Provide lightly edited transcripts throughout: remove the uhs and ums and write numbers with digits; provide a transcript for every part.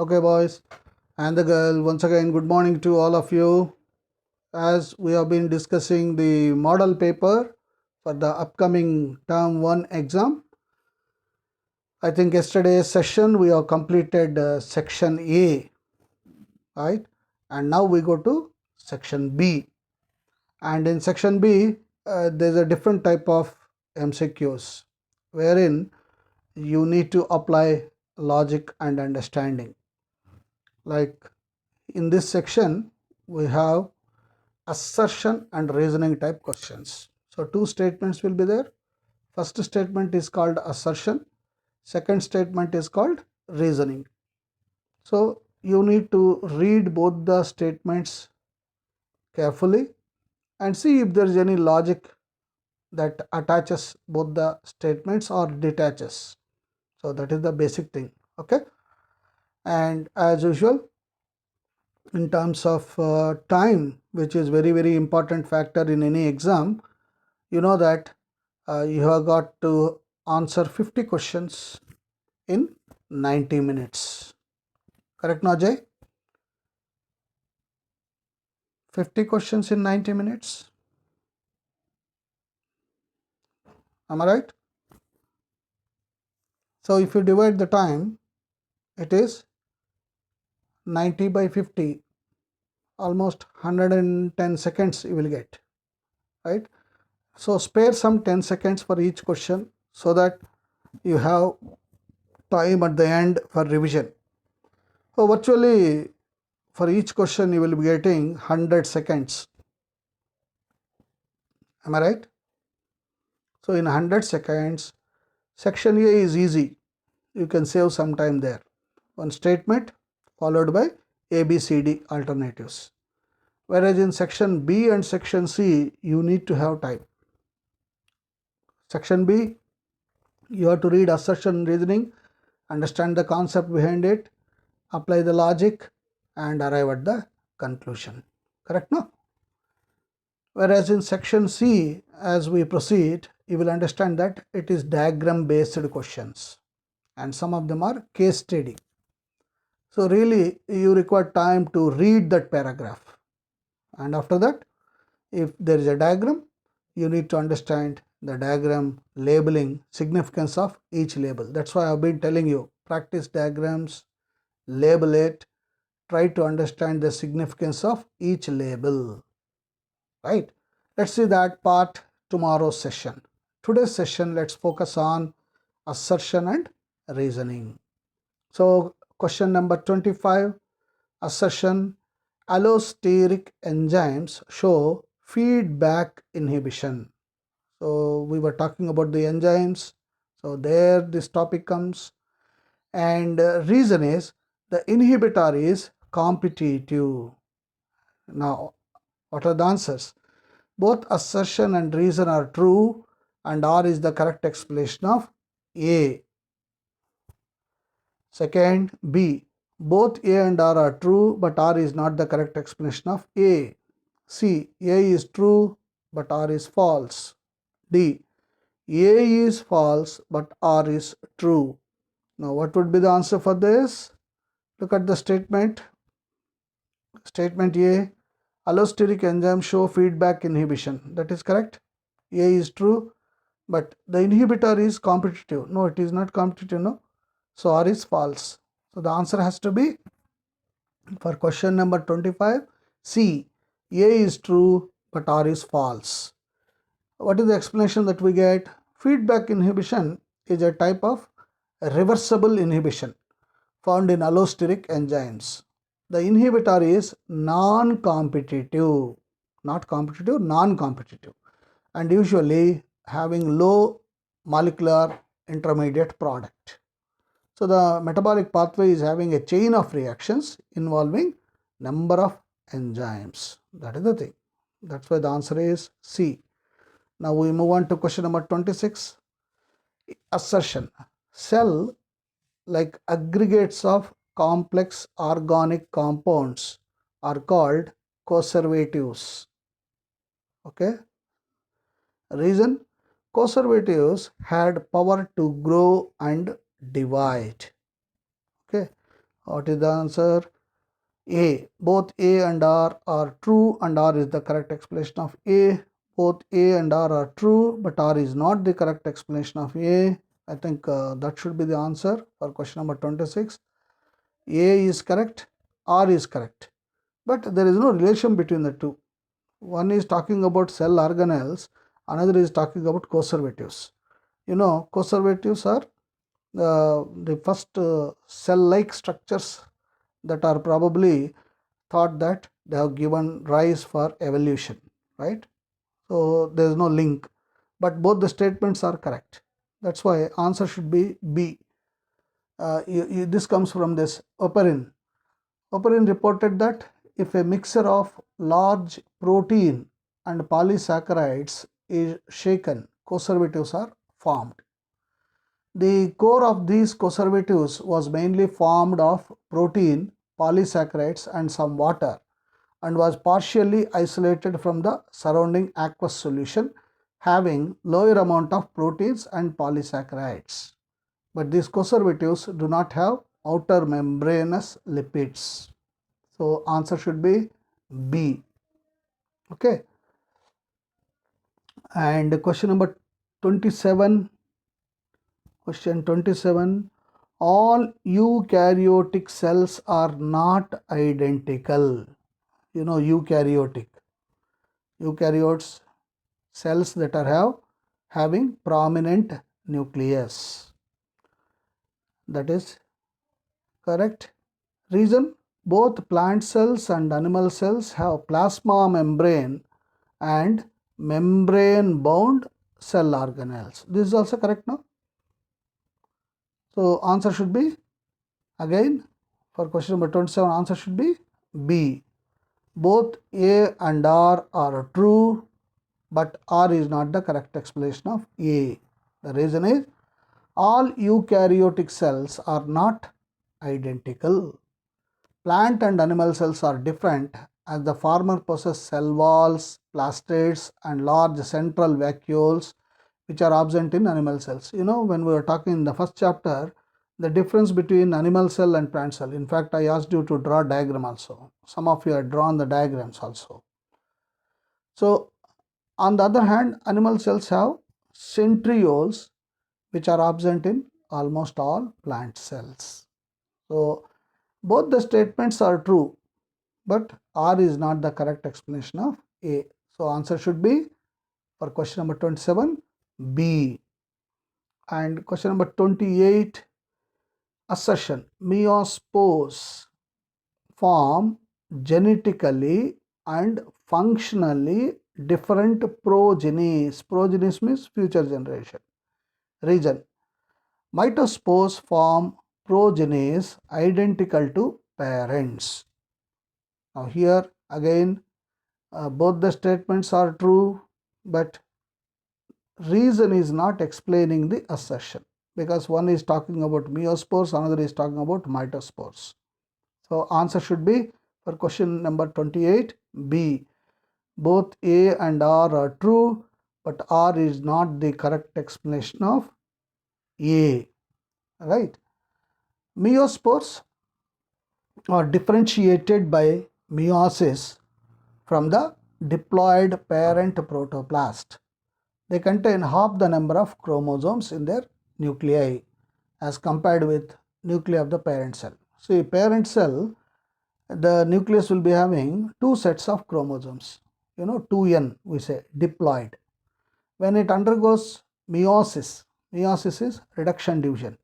Okay, boys and the girl, once again, good morning to all of you. As we have been discussing the model paper for the upcoming term 1 exam, I think yesterday's session we have completed section A, right? And now we go to section B. And in section B, there's a different type of MCQs wherein you need to apply logic and understanding. Like in this section, we have assertion and reasoning type questions. So two statements will be there. First statement is called assertion. Second statement is called reasoning. So you need to read both the statements carefully and see if there is any logic that attaches both the statements or detaches. So that is the basic thing. Okay. And as usual, in terms of time, which is very important factor in any exam, you know that you have got to answer 50 questions in 90 minutes. Correct, Najay? 50 questions in 90 minutes. Am I right? So if you divide the time, it is 90 by 50, almost 110 seconds you will get, right? So spare some 10 seconds for each question so that you have time at the end for revision. So virtually for each question you will be getting 100 seconds. Am I right? So in 100 seconds, section A is easy. You can save some time there. One statement followed by A, B, C, D alternatives. Whereas in section B and section C, you need to have time. Section B, you have to read assertion and reasoning, understand the concept behind it, apply the logic and arrive at the conclusion. Correct, no? Whereas in section C, as we proceed, you will understand that it is diagram based questions and some of them are case study. So really you require time to read that paragraph, and after that, if there is a diagram, you need to understand the diagram labeling, significance of each label. That's why I've been telling you, practice diagrams, label it, try to understand the significance of each label, right? Let's see that part tomorrow's session. Today's session, let's focus on assertion and reasoning. So question number 25, assertion: allosteric enzymes show feedback inhibition. So we were talking about the enzymes. So there this topic comes. And reason is the inhibitor is competitive. Now what are the answers? Both assertion and reason are true and R is the correct explanation of A. Second, B. Both A and R are true, but R is not the correct explanation of A. C. A is true, but R is false. D. A is false, but R is true. Now, what would be the answer for this? Look at the statement. Statement A. Allosteric enzymes show feedback inhibition. That is correct. A is true, but the inhibitor is competitive. No, it is not competitive, no. So R is false. So the answer has to be, for question number 25, C. A is true, but R is false. What is the explanation that we get? Feedback inhibition is a type of reversible inhibition found in allosteric enzymes. The inhibitor is non-competitive, not competitive, non-competitive, and usually having low molecular intermediate product. So the metabolic pathway is having a chain of reactions involving number of enzymes. That is the thing. That's why the answer is C. Now we move on to question number 26. Assertion: cell like aggregates of complex organic compounds are called conservatives. Okay. Reason: conservatives had power to grow and divide. Okay. What is the answer? A. Both A and R are true and R is the correct explanation of A. Both A and R are true but R is not the correct explanation of A. I think that should be the answer for question number 26. A is correct, R is correct, but there is no relation between the two. One is talking about cell organelles, another is talking about conservatives. You know, conservatives are the first cell-like structures that are probably thought that they have given rise for evolution, right? So there is no link, but both the statements are correct. That's why answer should be B. This comes from this Oparin. Oparin reported that if a mixture of large protein and polysaccharides is shaken, conservatives are formed. The core of these conservatives was mainly formed of protein, polysaccharides and some water, and was partially isolated from the surrounding aqueous solution, having lower amount of proteins and polysaccharides. But these conservatives do not have outer membranous lipids. So answer should be B. Okay. And question number 27. Question 27. All eukaryotic cells are not identical. You know, eukaryotes, cells that are having prominent nucleus. That is correct. Reason, both plant cells and animal cells have plasma membrane and membrane bound cell organelles. This is also correct now. So answer should be, again for question number 27, answer should be B. Both A and R are true, but R is not the correct explanation of A. The reason is all eukaryotic cells are not identical. Plant and animal cells are different as the former possess cell walls, plastids and large central vacuoles which are absent in animal cells. You know, when we were talking in the first chapter, the difference between animal cell and plant cell. In fact, I asked you to draw a diagram also. Some of you have drawn the diagrams also. So, on the other hand, animal cells have centrioles which are absent in almost all plant cells. So, both the statements are true, but R is not the correct explanation of A. So, answer should be for question number 27, B. And question number 28, assertion, meiospores form genetically and functionally different progenies. Progenies means future generation. Reason, mitospores form progenies identical to parents. Now here again both the statements are true, but reason is not explaining the assertion, because one is talking about meiospores, another is talking about mitospores. So answer should be for question number 28, B. Both A and R are true, but R is not the correct explanation of A. Right? Meiospores are differentiated by meiosis from the diploid parent protoplast. They contain half the number of chromosomes in their nuclei as compared with nuclei of the parent cell. See, parent cell, the nucleus will be having two sets of chromosomes. You know, 2n we say, diploid. When it undergoes meiosis, meiosis is reduction division.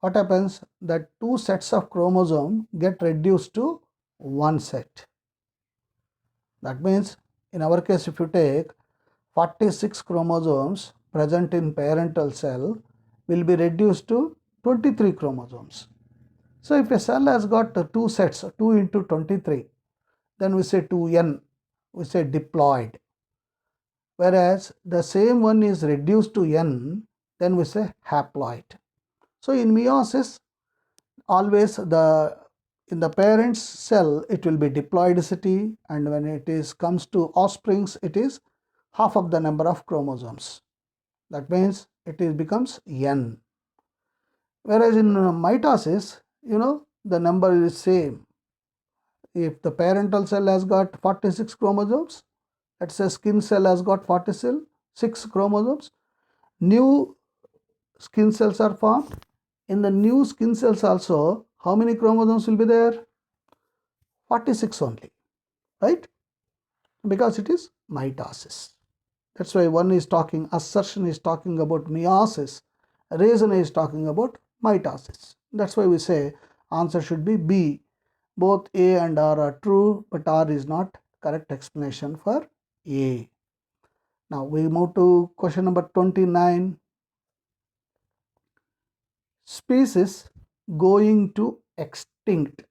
What happens? That two sets of chromosome get reduced to one set. That means in our case, if you take 46 chromosomes present in parental cell will be reduced to 23 chromosomes. So if a cell has got two sets, 2 into 23, then we say 2n, we say diploid. Whereas the same one is reduced to n, then we say haploid. So in meiosis, always in the parent's cell it will be diploidicity, and when it comes to offsprings, it is half of the number of chromosomes. That means it becomes n. Whereas in mitosis, you know, the number is same. If the parental cell has got 46 chromosomes, let's say skin cell has got 46 chromosomes, new skin cells are formed. In the new skin cells also, how many chromosomes will be there? 46 only, right? Because it is mitosis. That's why one is talking, assertion is talking about meiosis, reason is talking about mitosis. That's why we say answer should be B. Both A and R are true, but R is not correct explanation for A. Now we move to question number 29. Species going to extinct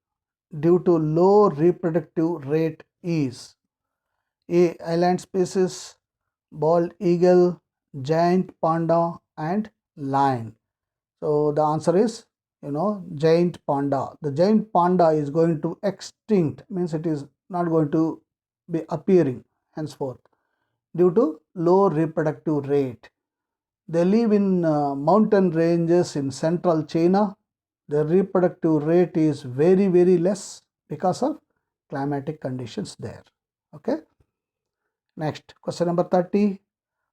due to low reproductive rate is A. Island species, bald eagle, giant panda, and lion. So the answer is, giant panda. The giant panda is going to extinct, means it is not going to be appearing henceforth due to low reproductive rate. They live in mountain ranges in central China. Their reproductive rate is very, very less because of climatic conditions there. Okay. Next, question number 30.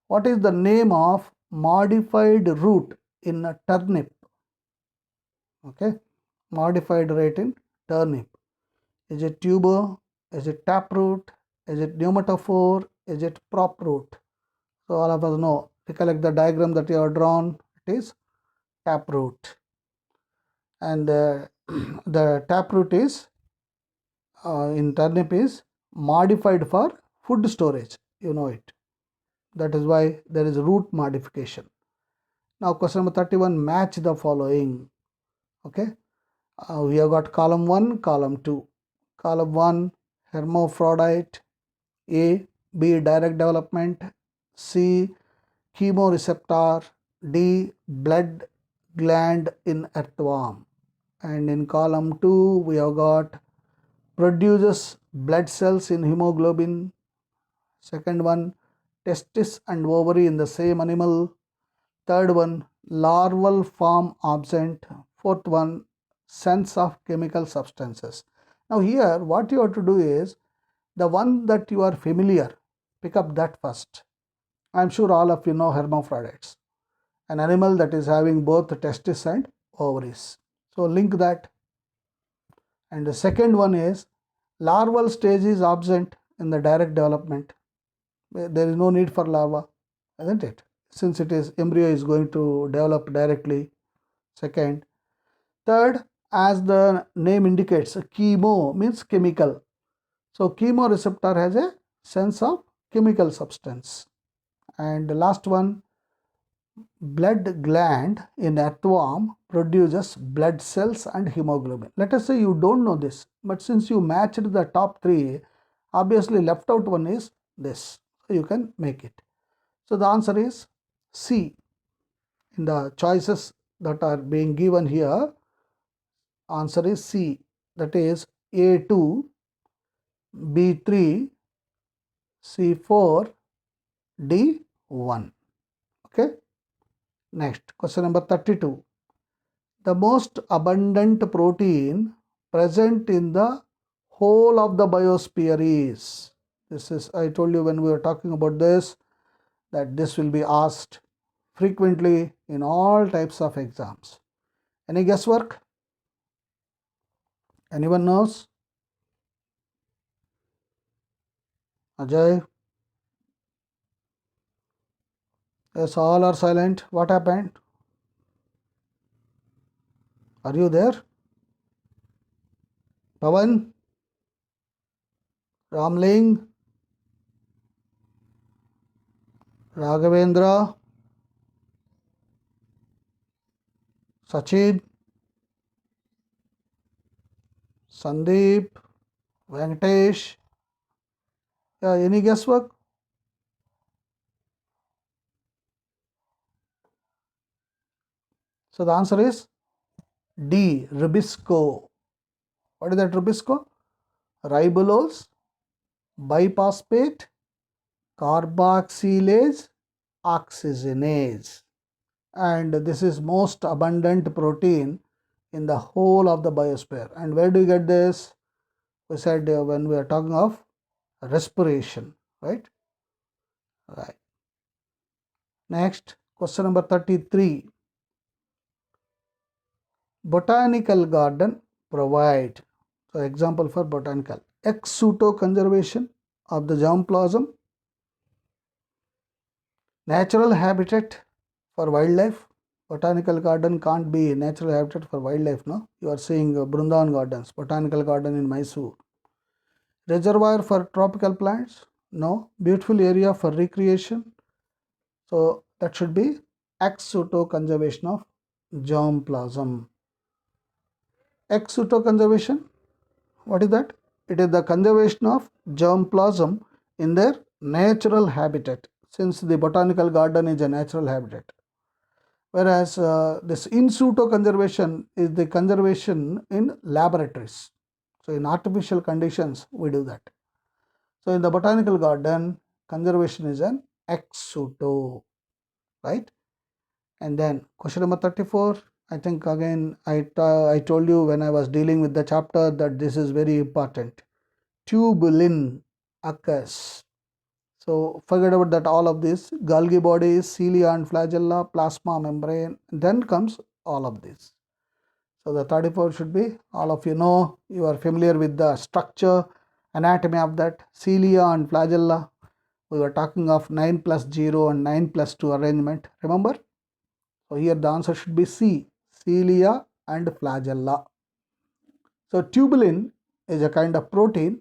What is the name of modified root in a turnip? Okay, modified rate in turnip. Is it tuber? Is it taproot? Is it pneumatophore? Is it prop root? So all of us know, recollect the diagram that you have drawn. It is taproot, and the taproot is in turnip is modified for food storage. You know it. That is why there is root modification. Now question number 31, match the following. Okay, we have got column 1, column 2. Column 1, hermaphrodite. A. B. Direct development. C. Chemoreceptor. D. Blood gland in earthworm. And in column 2, we have got produces blood cells in hemoglobin. Second one, testis and ovary in the same animal. Third one, larval form absent. Fourth one, sense of chemical substances. Now here what you have to do is, the one that you are familiar, pick up that first. I am sure all of you know hermaphrodites, an animal that is having both testis and ovaries. So link that. And the second one is, larval stage is absent in the direct development. There is no need for larva, isn't it? Since it is embryo is going to develop directly. Second. Third, as the name indicates, chemo means chemical. So chemoreceptor has a sense of chemical substance. And the last one, blood gland in earthworm produces blood cells and hemoglobin. Let us say you don't know this, but since you matched the top 3, obviously left out one is this. So you can make it. So the answer is C. In the choices that are being given here, answer is C. That is A2, B3, C4, D1. Okay. Next, question number 32. The most abundant protein present in the whole of the biosphere is. This is, I told you when we were talking about this, that this will be asked frequently in all types of exams. Any guesswork? Anyone knows? Ajay? Yes, all are silent. What happened? Are you there? Pawan? Ramling? Raghavendra? Sachin? Sandeep? Venkatesh? Yeah, any guesswork? So the answer is D, ribisco. What is that ribisco? Ribulose, biphosphate, carboxylase, oxygenase. And this is most abundant protein in the whole of the biosphere. And where do you get this? We said when we are talking of respiration, right? Right. Next, question number 33. Botanical garden provide. So example for botanical. Ex situ conservation of the germplasm, natural habitat for wildlife. Botanical garden can't be natural habitat for wildlife, no? You are seeing Brundavan Gardens, botanical garden in Mysore. Reservoir for tropical plants, no. Beautiful area for recreation. So that should be ex situ conservation of germplasm. Ex situ conservation, what is that? It is the conservation of germplasm in their natural habitat, since the botanical garden is a natural habitat. Whereas this in situ conservation is the conservation in laboratories. So in artificial conditions, we do that. So in the botanical garden, conservation is an ex situ, right? And then question number 34. I think again I told you when I was dealing with the chapter that this is very important. Tubulin occurs. So forget about that, all of this. Golgi bodies, cilia and flagella, plasma membrane, then comes all of this. So the 34 should be, all of you know, you are familiar with the structure, anatomy of that, cilia and flagella. We were talking of 9 plus 0 and 9 plus 2 arrangement, remember? So here the answer should be C, cilia and flagella. So tubulin is a kind of protein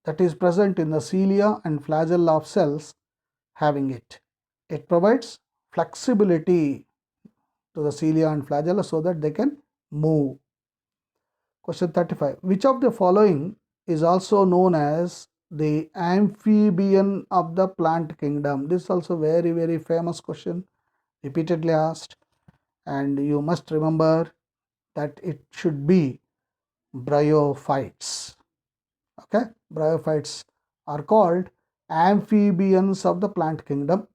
that is present in the cilia and flagella of cells having it. It provides flexibility to the cilia and flagella so that they can move. Question 35. Which of the following is also known as the amphibian of the plant kingdom? This is also very famous question, repeatedly asked, and you must remember that it should be bryophytes. Okay, bryophytes are called amphibians of the plant kingdom.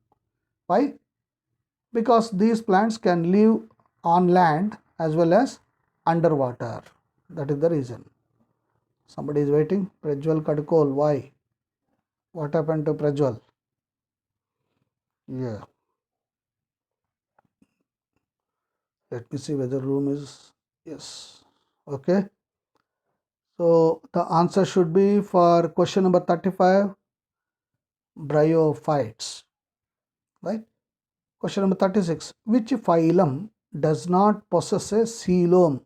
Why? Because these plants can live on land as well as underwater. That is the reason. Somebody is waiting. Prajwal Kadkol, why? What happened to Prajwal? Yeah. Let me see whether room is, yes. Okay. So the answer should be for question number 35, bryophytes. Right? Question number 36. Which phylum does not possess a coelom?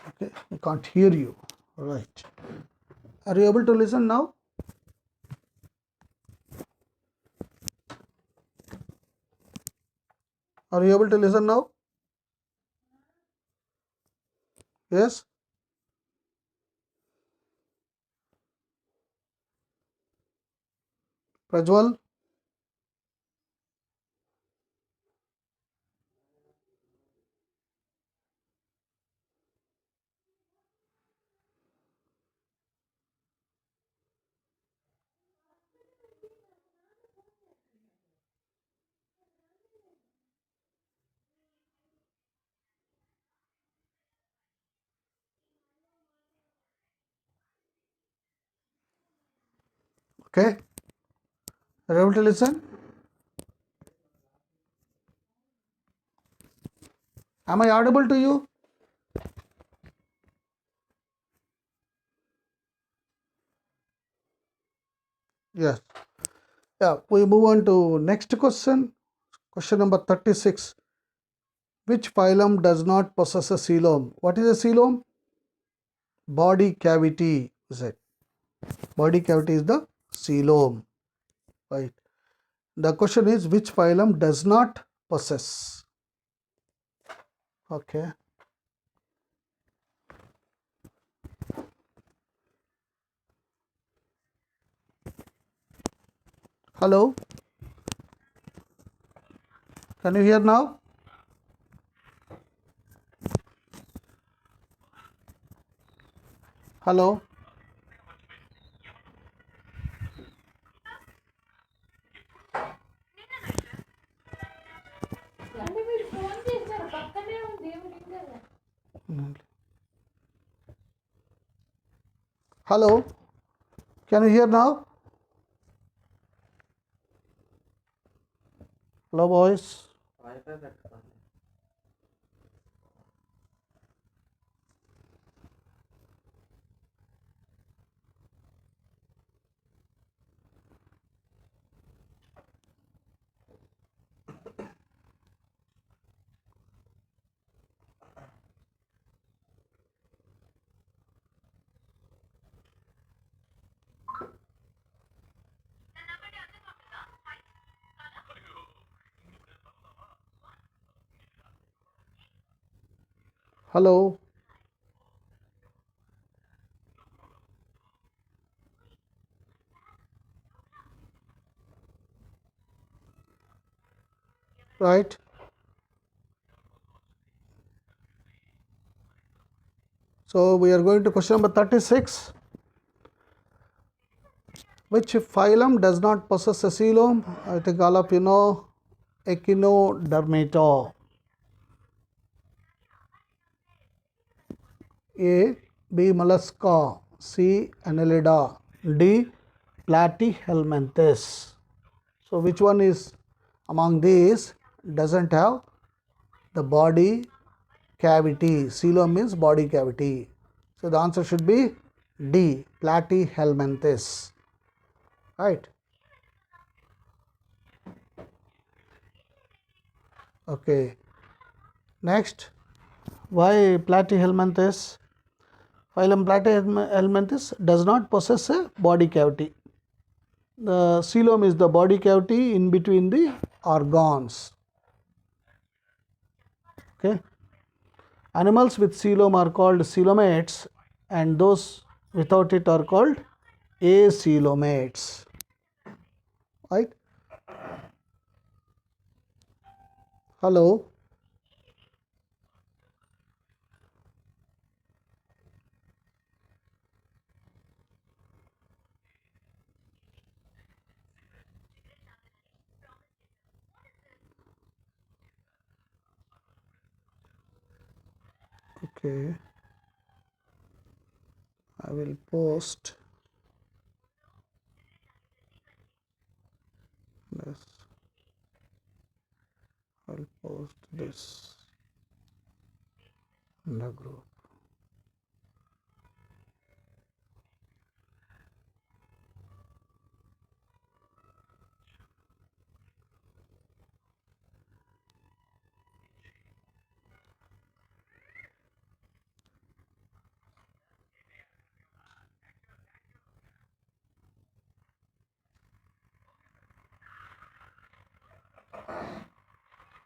Okay, I can't hear you. Right. Are you able to listen now? Are you able to listen now? Yes? Prajwal? Okay. Are you able to listen? Am I audible to you? Yes. Yeah, we move on to next question. Question number 36. Which phylum does not possess a coelom? What is a coelom? Body cavity is it. Body cavity is the coelom. Right. The question is which phylum does not possess? Okay. Hello? Can you hear now? Hello? Hello, can you hear now? Hello, boys. Hello. Right. So we are going to question number 36. Which phylum does not possess a coelom? I think all of you know Echinodermata. A. B. Mollusca. C. Annelida. D. Platyhelminthes. So which one is among these doesn't have the body cavity? Coelom means body cavity. So the answer should be D. Platyhelminthes. Right. Okay. Next, why Platyhelminthes? Phylum Platyhelminthes does not possess a body cavity. The coelom is the body cavity in between the organs. Okay. Animals with coelom are called coelomates, and those without it are called acoelomates. Right? Hello. Okay. I will post this. I'll post this in the group.